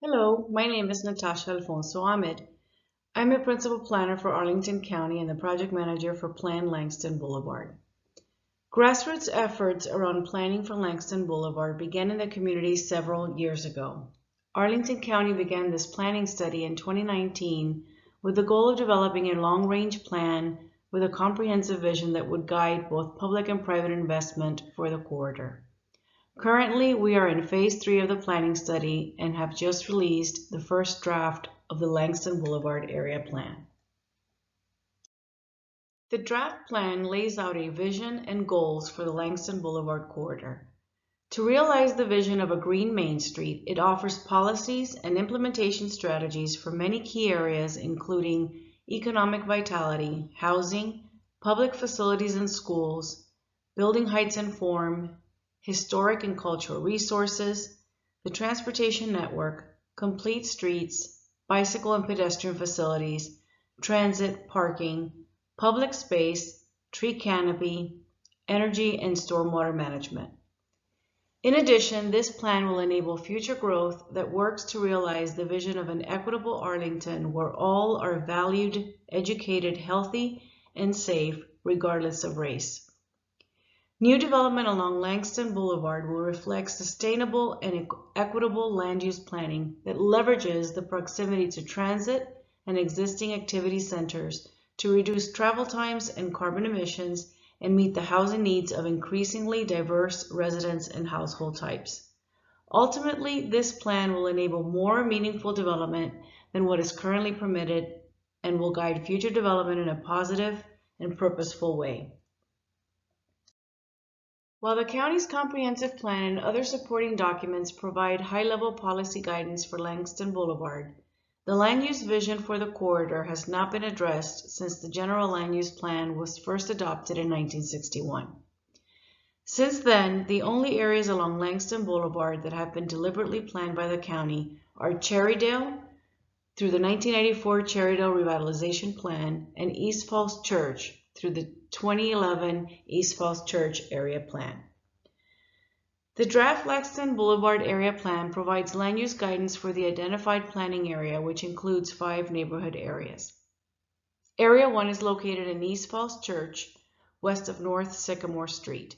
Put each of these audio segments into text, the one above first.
Hello, my name is Natasha Alfonso Ahmed. I'm a principal planner for Arlington County and the project manager for Plan Langston Boulevard. Grassroots efforts around planning for Langston Boulevard began in the community several years ago. Arlington County began this planning study in 2019 with the goal of developing a long-range plan with a comprehensive vision that would guide both public and private investment for the corridor. Currently, we are in phase 3 of the planning study and have just released the first draft of the Langston Boulevard Area Plan. The draft plan lays out a vision and goals for the Langston Boulevard corridor. To realize the vision of a green Main Street, it offers policies and implementation strategies for many key areas including economic vitality, housing, public facilities and schools, building heights and form, historic and cultural resources, the transportation network, complete streets, bicycle and pedestrian facilities, transit, parking, public space, tree canopy, energy, and stormwater management. In addition, this plan will enable future growth that works to realize the vision of an equitable Arlington where all are valued, educated, healthy, and safe, regardless of race. New development along Langston Boulevard will reflect sustainable and equitable land use planning that leverages the proximity to transit and existing activity centers to reduce travel times and carbon emissions and meet the housing needs of increasingly diverse residents and household types. Ultimately, this plan will enable more meaningful development than what is currently permitted and will guide future development in a positive and purposeful way. While the county's comprehensive plan and other supporting documents provide high-level policy guidance for Langston Boulevard, the land use vision for the corridor has not been addressed since the general land use plan was first adopted in 1961. Since then, the only areas along Langston Boulevard that have been deliberately planned by the county are Cherrydale through the 1994 Cherrydale Revitalization Plan and East Falls Church through the 2011 East Falls Church Area Plan. The draft Langston Boulevard Area Plan provides land use guidance for the identified planning area, which includes 5 neighborhood areas. Area 1 is located in East Falls Church, west of North Sycamore Street.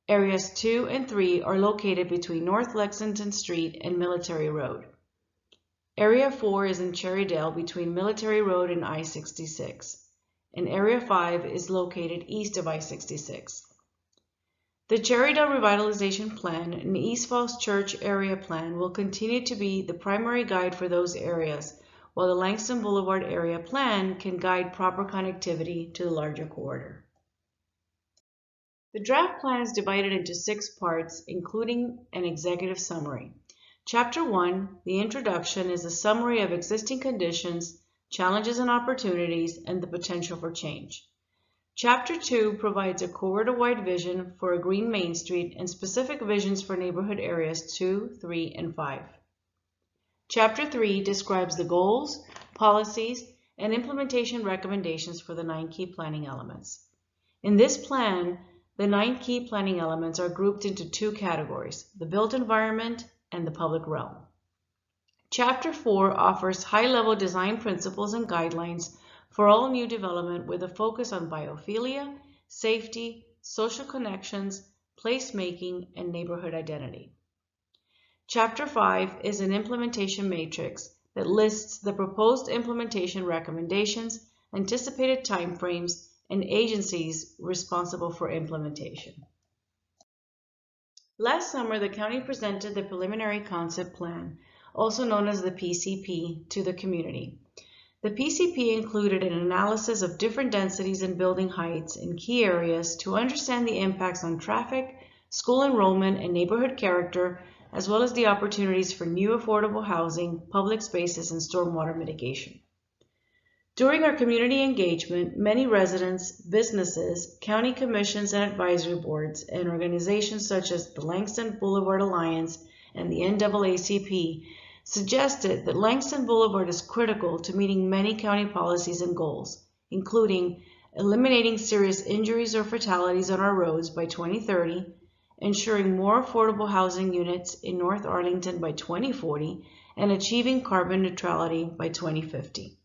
Areas 2 and 3 are located between North Lexington Street and Military Road. Area 4 is in Cherrydale between Military Road and I-66. And Area 5 is located east of I-66. The Cherrydale Revitalization Plan and East Falls Church Area Plan will continue to be the primary guide for those areas, while the Langston Boulevard Area Plan can guide proper connectivity to the larger corridor. The draft plan is divided into 6 parts, including an executive summary. Chapter 1, the introduction, is a summary of existing conditions, challenges and opportunities, and the potential for change. Chapter 2 provides a corridor-wide vision for a green Main Street and specific visions for neighborhood areas 2, 3, and 5. Chapter 3 describes the goals, policies, and implementation recommendations for the 9 key planning elements. In this plan, the 9 key planning elements are grouped into 2 categories, the built environment and the public realm. Chapter 4 offers high-level design principles and guidelines for all new development with a focus on biophilia, safety, social connections, placemaking, and neighborhood identity. Chapter 5 is an implementation matrix that lists the proposed implementation recommendations, anticipated timeframes, and agencies responsible for implementation. Last summer, the county presented the preliminary concept plan, also known as the PCP, to the community. The PCP included an analysis of different densities and building heights in key areas to understand the impacts on traffic, school enrollment, and neighborhood character, as well as the opportunities for new affordable housing, public spaces, and stormwater mitigation. During our community engagement, many residents, businesses, county commissions and advisory boards, and organizations such as the Langston Boulevard Alliance and the NAACP suggested that Langston Boulevard is critical to meeting many county policies and goals, including eliminating serious injuries or fatalities on our roads by 2030 ensuring more affordable housing units in North Arlington by 2040, and achieving carbon neutrality by 2050.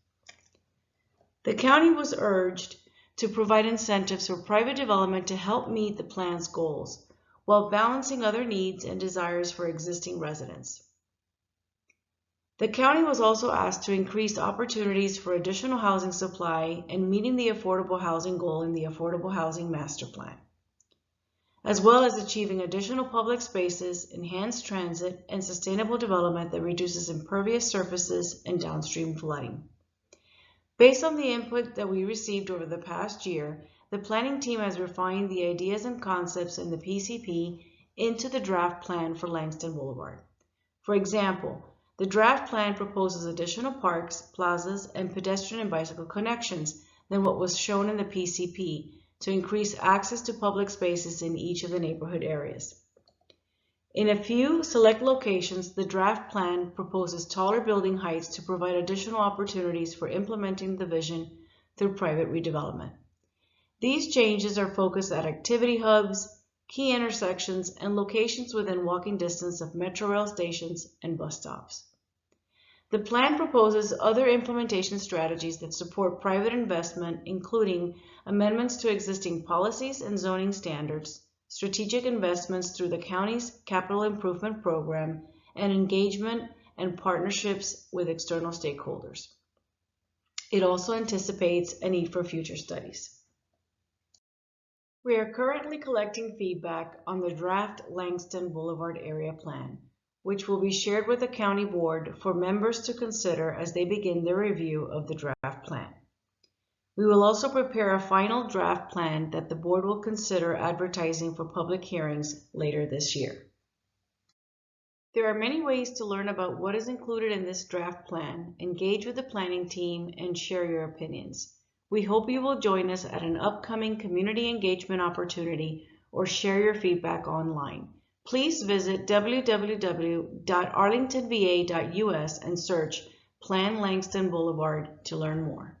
The county was urged to provide incentives for private development to help meet the plan's goals, while balancing other needs and desires for existing residents. The county was also asked to increase opportunities for additional housing supply and meeting the affordable housing goal in the Affordable Housing Master Plan, as well as achieving additional public spaces, enhanced transit, and sustainable development that reduces impervious surfaces and downstream flooding. Based on the input that we received over the past year, the planning team has refined the ideas and concepts in the PCP into the draft plan for Langston Boulevard. For example, the draft plan proposes additional parks, plazas, and pedestrian and bicycle connections than what was shown in the PCP to increase access to public spaces in each of the neighborhood areas. In a few select locations, the draft plan proposes taller building heights to provide additional opportunities for implementing the vision through private redevelopment. These changes are focused at activity hubs, key intersections, and locations within walking distance of metro rail stations and bus stops. The plan proposes other implementation strategies that support private investment, including amendments to existing policies and zoning standards, strategic investments through the county's capital improvement program, and engagement and partnerships with external stakeholders. It also anticipates a need for future studies. We are currently collecting feedback on the draft Langston Boulevard area plan, which will be shared with the county board for members to consider as they begin their review of the draft plan. We will also prepare a final draft plan that the board will consider advertising for public hearings later this year. There are many ways to learn about what is included in this draft plan, engage with the planning team, and share your opinions. We hope you will join us at an upcoming community engagement opportunity or share your feedback online. Please visit www.arlingtonva.us and search Plan Langston Boulevard to learn more.